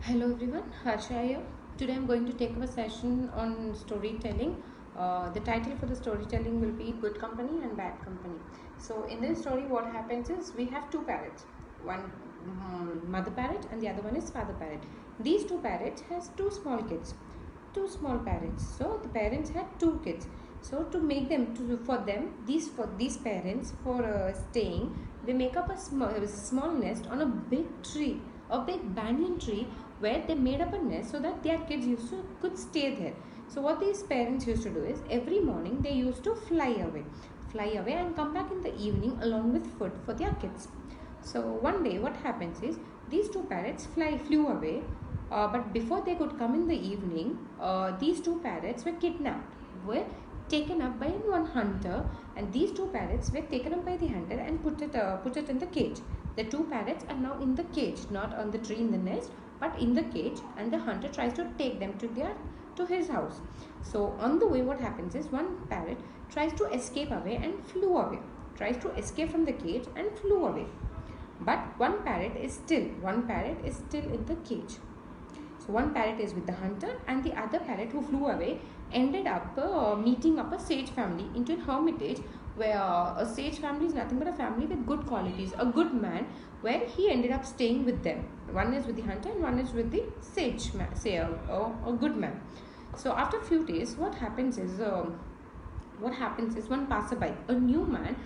Hello everyone, Harsha here. Today I'm going to take up a session on storytelling. The title for the storytelling will be Good Company and Bad Company. So in this story what happens is we have two parrots. One mother parrot and the other one is father parrot. These two parrots has two small kids. Two small parrots. So the parents had two kids. So to make them for these parents for staying, they make up a small nest on a big tree, a big banyan tree, where they made up a nest so that their kids could stay there. So what these parents used to do is every morning they used to fly away and come back in the evening along with food for their kids. So one day what happens is these two parrots flew away, but before they could come in the evening, these two parrots were taken up by one hunter, and these two parrots were taken up by the hunter and put it in the cage. The two parrots are now in the cage, not on the tree in the nest, but in the cage, and the hunter tries to take them to his house. So on the way, what happens is one parrot tries to escape away and flew away. Tries to escape from the cage and flew away. But one parrot is still in the cage. So one parrot is with the hunter, and the other parrot who flew away ended up meeting up a sage family into a hermitage, where a sage family is nothing but a family with good qualities, a good man, where he ended up staying with them. One is with the hunter and one is with the sage man, say a good man. So after a few days, what happens is one passerby, a new man,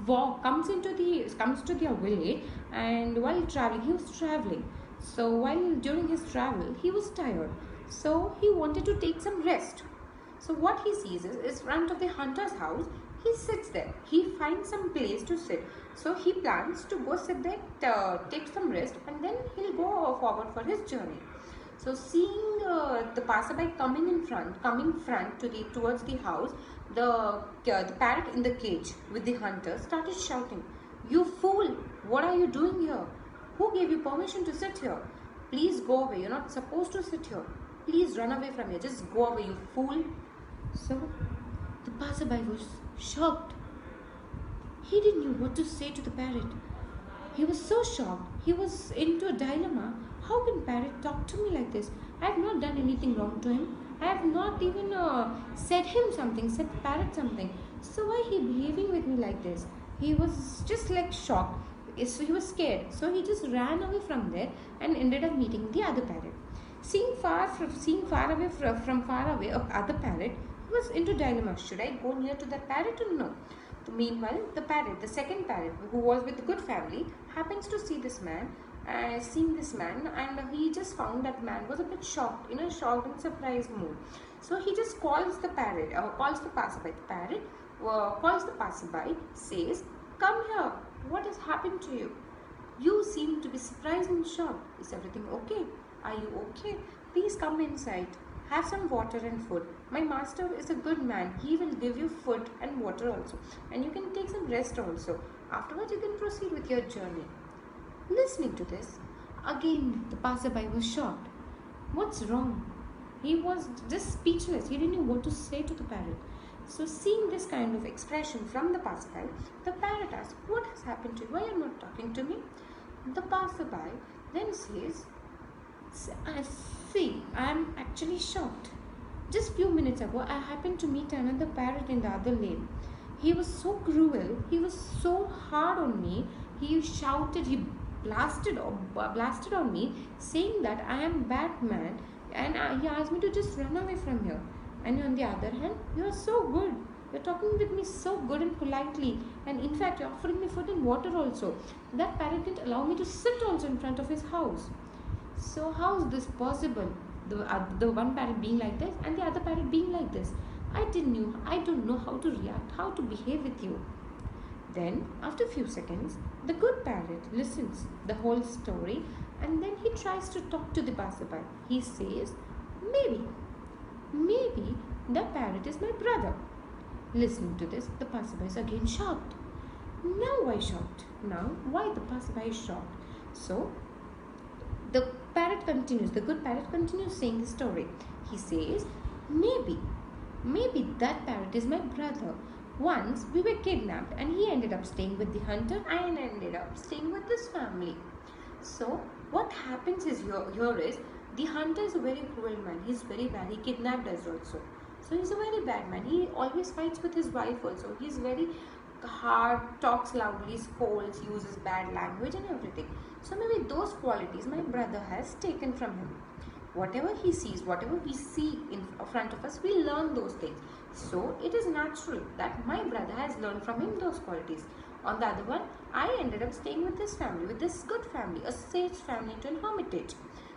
comes to their village, and while traveling, he was traveling. So while during his travel, he was tired. So he wanted to take some rest. So what he sees is front of the hunter's house. He sits there. He finds some place to sit. So he plans to go sit there, take some rest, and then he'll go forward for his journey. So seeing the passerby coming front towards the house, the parrot in the cage with the hunter started shouting, "You fool! What are you doing here? Who gave you permission to sit here? Please go away. You're not supposed to sit here. Please run away from here. Just go away, you fool." So the passerby was shocked. He didn't know what to say to the parrot. He was so shocked. He was into a dilemma. How can parrot talk to me like this? I have not done anything wrong to him. I have not even said the parrot something. So why he behaving with me like this? He was just like shocked. So he was scared. So he just ran away from there and ended up meeting the other parrot. Seeing far away from far away of other parrot, he was into dilemma. Should I go near to that parrot or no? Meanwhile, the second parrot, who was with the good family, happens to see this man, and he just found that man was a bit shocked, in a shocked and surprised mood. So he just calls the calls the passerby. The parrot calls the passerby, says, "Come here. What has happened to you? You seem to be surprised and shocked. Is everything okay? Are you okay? Please come inside. Have some water and food. My master is a good man. He will give you food and water also. And you can take some rest also. Afterwards, you can proceed with your journey." Listening to this, again the passerby was shocked. What's wrong? He was just speechless. He didn't know what to say to the parrot. So seeing this kind of expression from the passerby, the parrot asked, "What has happened to you? Why are you not talking to me?" The passerby then says, "See, I am actually shocked. Just few minutes ago, I happened to meet another parrot in the other lane. He was so cruel. He was so hard on me. He shouted, he blasted on me, saying that I am bad man, and he asked me to just run away from here. And on the other hand, you are so good. You're talking with me so good and politely, and in fact, you're offering me food and water also. That parrot didn't allow me to sit also in front of his house. So how is this possible? The one parrot being like this and the other parrot being like this. I don't know how to react, how to behave with you." Then, after a few seconds, the good parrot listens the whole story, and then he tries to talk to the passerby. He says, maybe the parrot is my brother." Listening to this, the passerby is again shocked. Now why shocked? Now why the passerby is shocked? So the good parrot continues saying the story. He says, maybe that parrot is my brother. Once we were kidnapped and he ended up staying with the hunter and I ended up staying with this family. So what happens is here is The hunter is a very cruel man. He's very bad. He kidnapped us also. So he's a very bad man. He always fights with his wife also. He's very hard, talks loudly, scolds, uses bad language and everything. So maybe those qualities my brother has taken from him. Whatever he sees, whatever we see in front of us, we learn those things. So it is natural that my brother has learned from him those qualities. On the other one, I ended up staying with this family, with this good family, a sage family to an hermitage.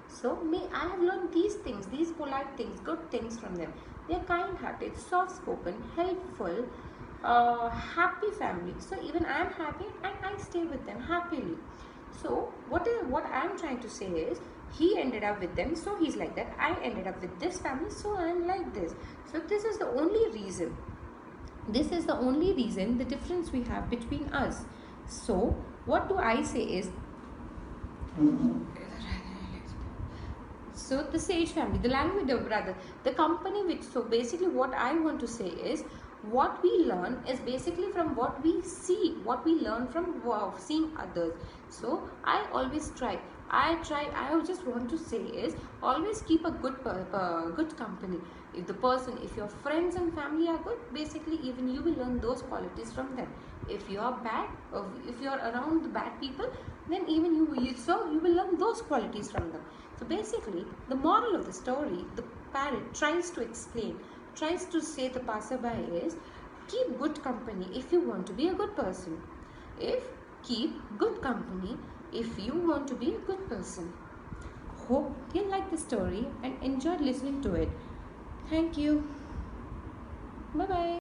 So I have learned these things, these polite things, good things from them. They are kind-hearted, soft-spoken, helpful, happy family. So even I am happy and I stay with them happily. So what I am trying to say is, he ended up with them, so he's like that. I ended up with this family, so I am like this. So this is the only reason. This is the only reason, the difference we have between us. So what do I say is, so the sage family, the language of brother, the company which, so basically what I want to say is, what we learn is basically from what we see, what we learn from seeing others. So I always try, I just want to say is, always keep a good company. If your friends and family are good, basically even you will learn those qualities from them. If you are bad, or if you are around the bad people, then even you will learn those qualities from them. So basically, the moral of the story, the parrot tries to explain, tries to say the passerby is, keep good company if you want to be a good person. Keep good company if you want to be a good person. Hope you like the story and enjoyed listening to it. Thank you. Bye bye.